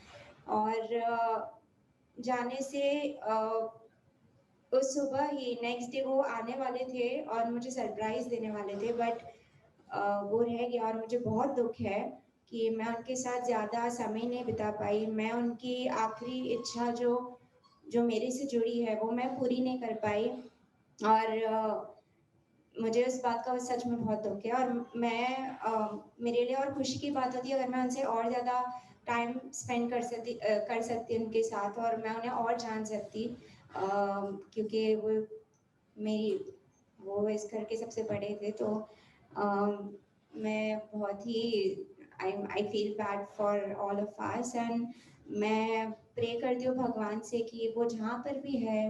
और जाने से उस सुबह ही नेक्स्ट डे वो आने वाले थे और मुझे सरप्राइज देने वाले थे, बट वो रह गया और मुझे बहुत दुख है कि मैं उनके साथ ज़्यादा समय नहीं बिता पाई. मैं उनकी आखिरी इच्छा जो मेरे से जुड़ी है वो मैं पूरी नहीं कर पाई और मुझे उस बात का सच में बहुत दुख है. और मैं मेरे लिए और खुशी की बात होती है अगर मैं उनसे और ज़्यादा टाइम स्पेंड कर सकती उनके साथ और मैं उन्हें और जान सकती, क्योंकि वो इस घर के सबसे बड़े थे. तो मैं बहुत ही I feel bad for all of us, and मैं प्रे करती हूँ भगवान से कि वो जहाँ पर भी है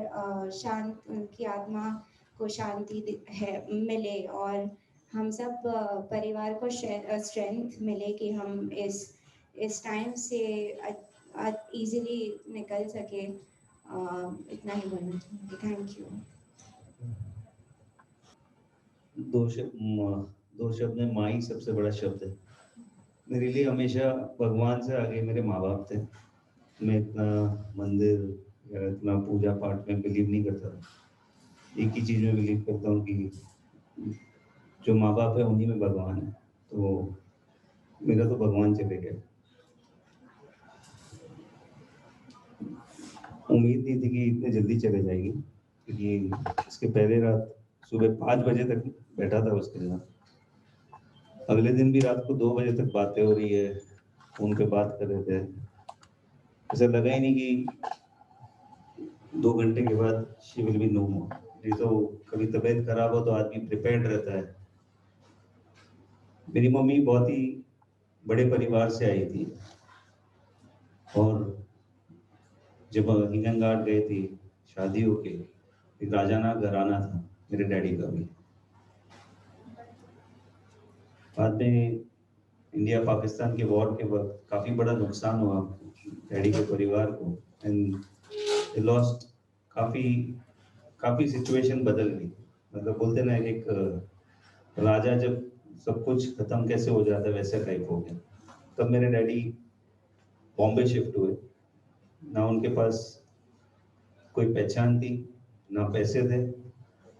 शांत, उनकी आत्मा को शांति मिले और हम सब परिवार को स्ट्रेंथ मिले कि हम इस टाइम से इजीली निकल सके. इतना ही बोलना चाहूँगी. Thank you. दो शब्द में माँ ही सबसे बड़ा शब्द है मेरे लिए. हमेशा भगवान से आगे मेरे माँ बाप थे. मैं इतना मंदिर या इतना पूजा पाठ में बिलीव नहीं करता था. एक ही चीज में बिलीव करता हूँ कि जो माँ बाप है उन्हीं में भगवान है, तो मेरा तो भगवान चले गए। उम्मीद नहीं थी कि इतने जल्दी चले जाएगी, क्योंकि इसके पहले रात सुबह 5 बजे तक बैठा था उसके साथ, अगले दिन भी रात को 2 बजे तक बातें हो रही है, फोन पे बात कर रहे थे। ऐसा लगा ही नहीं कि 2 घंटे के बाद शी विल बी नो मोर। नहीं तो कभी तबीयत खराब हो तो आदमी प्रिपेयर्ड रहता है। मेरी मम्मी बहुत ही बड़े परिवार से आई थी, और जब हिंगनघाट गए थे शादी होके, एक राजाना घराना था मेरे डैडी का भी। बाद में इंडिया पाकिस्तान के वॉर के वक्त काफी बड़ा नुकसान हुआ डैडी के परिवार को, एंड दे लॉस्ट काफी सिचुएशन बदल गई। मतलब बोलते ना एक राजा जब सब कुछ खत्म कैसे हो जाता है वैसा टाइप हो गया। तब मेरे डैडी बॉम्बे शिफ्ट हुए, ना उनके पास कोई पहचान थी, ना पैसे थे,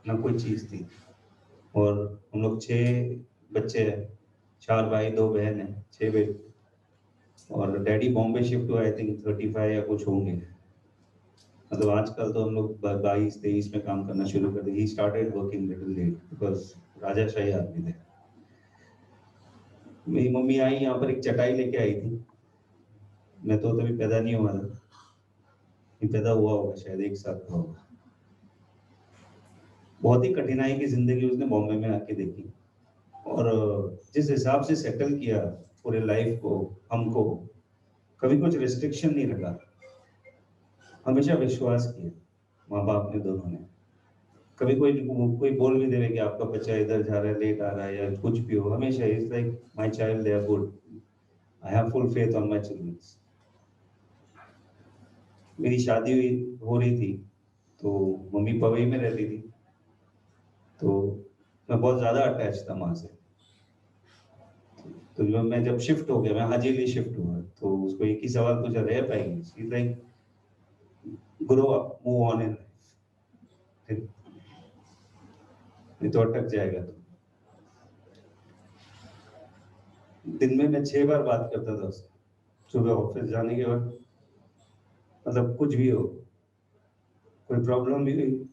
ना कोई चीज थी, और हम लोग 6 बच्चे हैं, 4 भाई 2 बहन है, 6 बेटे। और डैडी बॉम्बे शिफ्ट हुआ आई थिंक 35 या कुछ होंगे। मतलब आजकल तो हम लोग 22-23 में काम करना शुरू कर दिए। He started working little late because राजाशाही आदमी थे। मेरी मम्मी आई यहाँ पर, एक चटाई लेके आई थी। मैं तो तभी पैदा नहीं हुआ था, पैदा हुआ होगा शायद 1 साल का होगा। बहुत ही कठिनाई की जिंदगी उसने बॉम्बे में आके देखी, और जिस हिसाब से सेटल किया पूरे लाइफ को, हमको कभी कुछ रिस्ट्रिक्शन नहीं रखा, हमेशा विश्वास किया माँ बाप ने दोनों ने। कभी कोई बोल भी देवे कि आपका बच्चा इधर जा रहा है, लेट आ रहा है या कुछ भी हो, हमेशा is like my child, they are good, I have full faith on my children. मेरी शादी हो रही थी तो मम्मी पवई में रहती थी, तो मैं बहुत ज्यादा अटैच था माँ से। तो मैं जब शिफ्ट हो गया, मैं हाजीली शिफ्ट हुआ, तो उसको एक ही सवाल पूछा, रह पाएगी? She is like grow up, move on in life, नहीं तो अटक जाएगा। तो दिन में मैं 6 बार बात करता था उससे, सुबह ऑफिस जाने के बाद। मतलब कुछ भी हो, कोई प्रॉब्लम भी हुई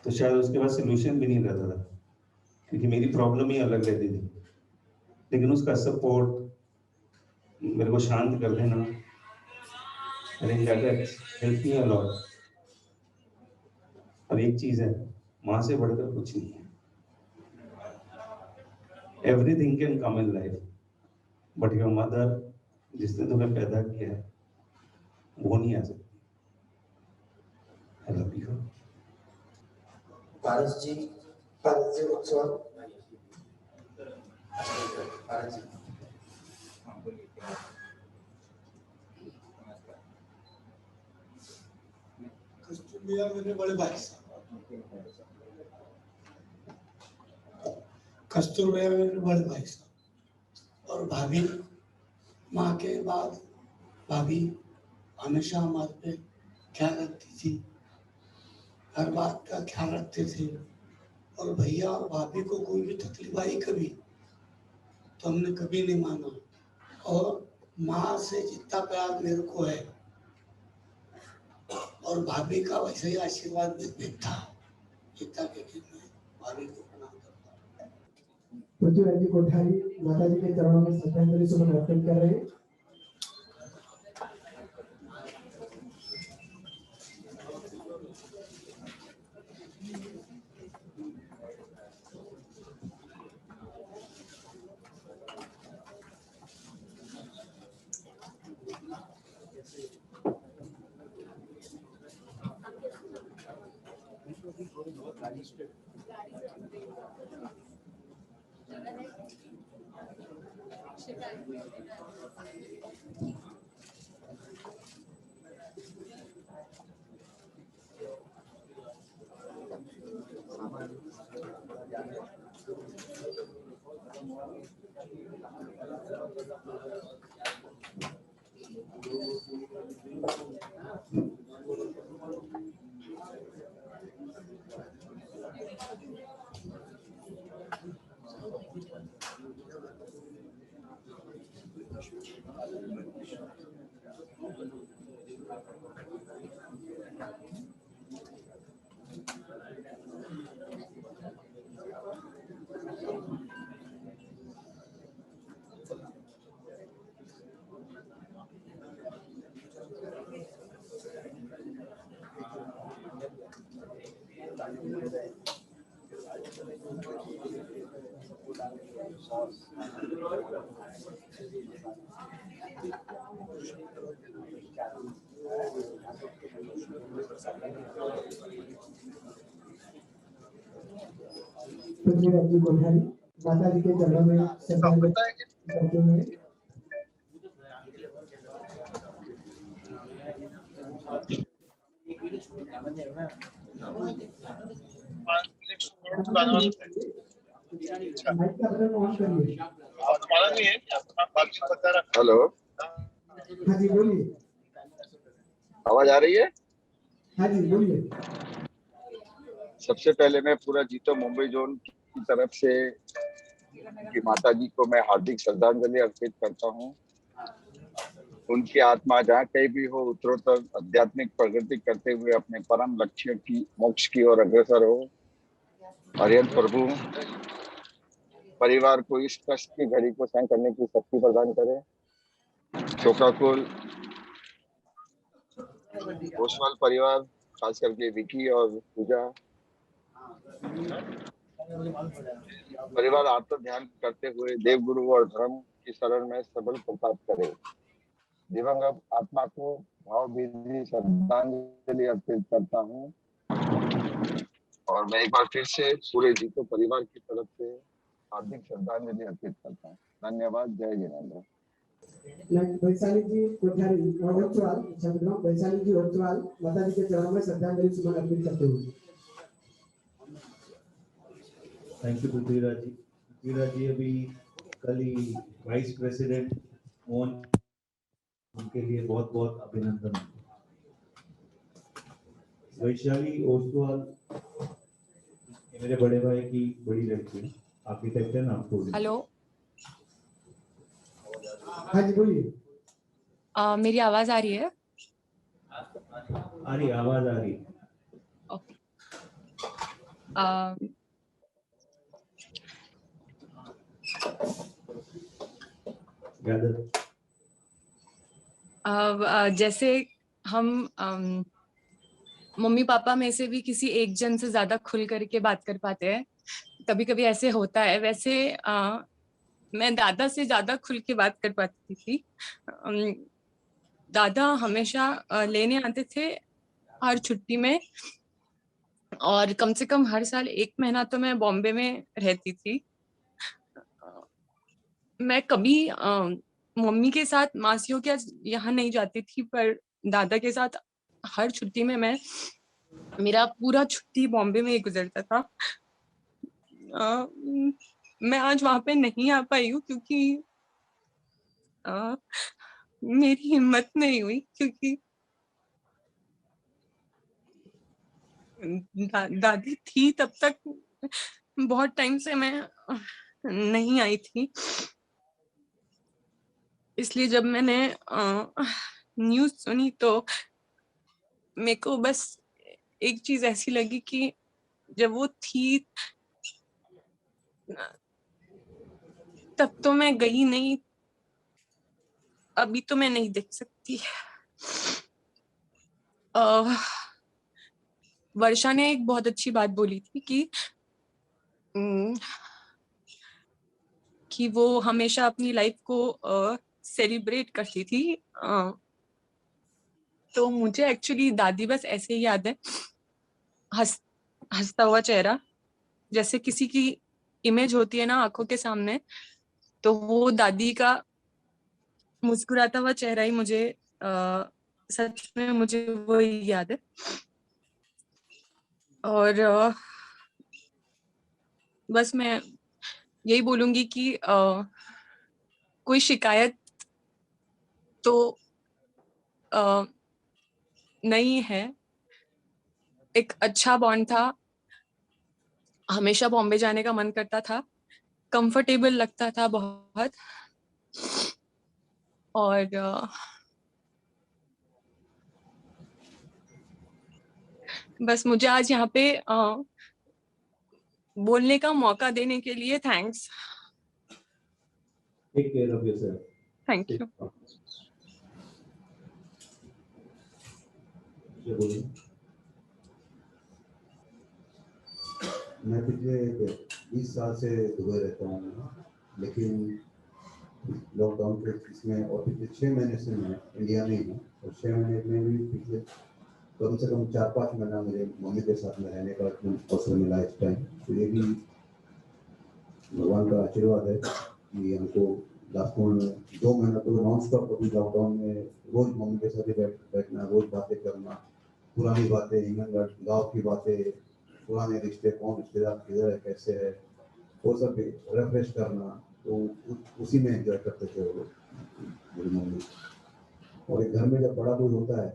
तो शायद उसके पास सोल्यूशन भी नहीं रहता था, क्योंकि मेरी प्रॉब्लम ही अलग रहती थी। लेकिन उसका सपोर्ट मेरे को शांत कर देना, I think that help me a lot. अब एक चीज है, माँ से बढ़कर कुछ नहीं है। Everything can come in life, but your mother, जिसने तुम्हें पैदा किया है, वो नहीं आ सकती। I love you. पारस जी उत्सव। कस्तूरबा मेरे बड़े भाई साहब, कस्तूरबा मेरे बड़े भाई साहब, और भाभी, माँ के बाद भाभी हमेशा हमारे पे ख्याल रखती थी, हर बात का ख्याल रखते थे। और भैया और भाभी को कोई भी तकलीफ आई कभी, तो हमने कभी नहीं माना। और माँ से जितना प्यार मेरे को है, और भाभी का वैसे ही आशीर्वाद में था, जितना के भाभी को प्रणाम करता हूँ। पृथ्वीराज जी कोठारी माता जी के चरणों में श्रद्धांजलि सुमन अर्पित कर रहे हैं। पृथ्वीराज जी कोठारी माता जी के चरणों में श्रद्धांजलि करते हुए माइक का बटन ऑन करिए। हेलो, हाँ जी बोलिए। आवाज आ रही है? हाँ जी बोलिए। सबसे पहले मैं पूरा जीतो मुंबई जोन की तरफ से की माता जी को मैं हार्दिक श्रद्धांजलि अर्पित करता हूँ। उनकी आत्मा जहाँ कहीं भी हो उत्तरोत्तर आध्यात्मिक प्रगति करते हुए अपने परम लक्ष्य की मोक्ष की ओर अग्रसर हो। हरिहर प्रभु परिवार को इस कष्ट की घड़ी को सहन करने की शक्ति प्रदान करे। शोकाकुल ओसवाल परिवार खास करके विकी और पूजा परिवार आत्म ध्यान करते हुए देवगुरु और धर्म की शरण में सबल प्रताप करे। दिवंगत आत्मा को भावभीनी श्रद्धांजलि अर्पित करता हूँ और मैं एक बार फिर से पूरे जीतो परिवार की तरफ से हार्दिक श्रद्धांजलि अर्पित करता हूँ। धन्यवाद। जय जिनेंद्र। वैशाली जी कोठारी ओरछवाल चंद्रम वैशाली जी ओरछवाल माता जी के चरणों में श्रद्धांजलि सुमन अर्पित करते हुए। थैंक यू पृथ्वीराज जी। पृथ्वीराज जी अभी कल ही वाइस प्रेसिडेंट मोहन, उनके लिए बहुत बहुत अभिनंदन। वैशाली ओसवाल मेरे बड़े भाई की बड़ी लड़की आर्किटेक्ट है नागपुर। हेलो, हाँ जी बोलिए। मेरी आवाज आ रही है? आ रही आवाज आ रही। ओके। जैसे हम मम्मी पापा में से भी किसी एक जन से ज्यादा खुल करके बात कर पाते हैं, कभी कभी ऐसे होता है। वैसे मैं दादा से ज्यादा खुल के बात कर पाती थी। दादा हमेशा लेने आते थे हर छुट्टी में, और कम से कम हर साल 1 महीना तो मैं बॉम्बे में रहती थी। मैं कभी मम्मी के साथ मासियों के यहाँ नहीं जाती थी, पर दादा के साथ हर छुट्टी में मेरा पूरा छुट्टी बॉम्बे में ही गुजरता था। मैं आज वहां पे नहीं आ पाई हूँ क्योंकि मेरी हिम्मत नहीं हुई, क्योंकि दादी थी तब तक बहुत टाइम से मैं नहीं आई थी। इसलिए जब मैंने न्यूज़ सुनी तो मेरे को बस एक चीज ऐसी लगी कि जब वो थी तब तो मैं गई नहीं, अभी तो मैं नहीं देख सकती। वर्षा ने एक बहुत अच्छी बात बोली थी कि वो हमेशा अपनी लाइफ को सेलिब्रेट करती थी। तो मुझे एक्चुअली दादी बस ऐसे ही याद है, हंसता हुआ चेहरा, जैसे किसी की इमेज होती है ना आंखों के सामने, तो वो दादी का मुस्कुराता हुआ चेहरा ही मुझे सच में मुझे वो याद है। और बस मैं यही बोलूंगी कि कोई शिकायत तो नहीं है। एक अच्छा बॉन्ड था, हमेशा बॉम्बे जाने का मन करता था, कंफर्टेबल लगता था बहुत। और बस मुझे आज यहाँ पे बोलने का मौका देने के लिए thanks. Take care of yourself. Thank you. मैं पिछले 20 साल से दुबई रहता हूँ, लेकिन लॉकडाउन के इसमें और पिछले 6 महीने से मैं इंडिया में ही हूँ, और 6 महीने में भी पिछले कम से कम 4-5 महीना मेरे मम्मी के साथ में रहने का अवसर मिला इस टाइम। तो ये भी भगवान का आशीर्वाद है कि हमको लास्ट में 2 महीना तो नॉन स्टॉप अभी लॉकडाउन में रोज मम्मी के साथ ही बैठना, रोज बातें करना, पुरानी बातें, ईंधनगढ़ गाँव की बातें, पुराने रिश्ते, कौन रिश्तेदार किधर है, कैसे है, वो सब रिफ्रेश करना। तो उसी में एंजॉय करते थे वो लोग, मेरी मम्मी। और एक घर में जब बड़ा कोई होता है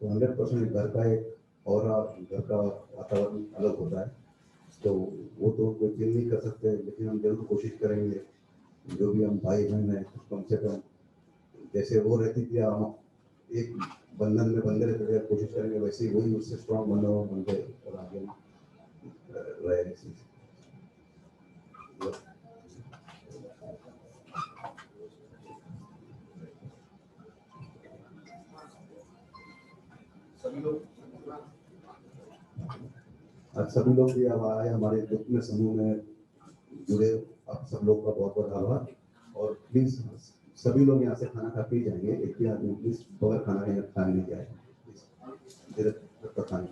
तो 100% घर का एक और घर का वातावरण अलग होता है। तो वो तो कोई फील नहीं कर सकते, लेकिन हम जरूर कोशिश करेंगे, जो भी हम भाई बहन हैं कम से कम जैसे वो रहती थी, हम एक बंधन में बंधे रहते थे, कोशिश करेंगे वैसे ही वही उससे स्ट्रॉन्ग बंधे और आगे रहे। आज सभी लोग भी अब आए हमारे दुख में समूह में जुड़े, आप सब लोग का बहुत बहुत आभार। और प्लीज सभी लोग यहाँ से खाना खा के ही जाएंगे, एक भी आदमी प्लीज बगैर खाना खाने नहीं जाए, देर तक खाने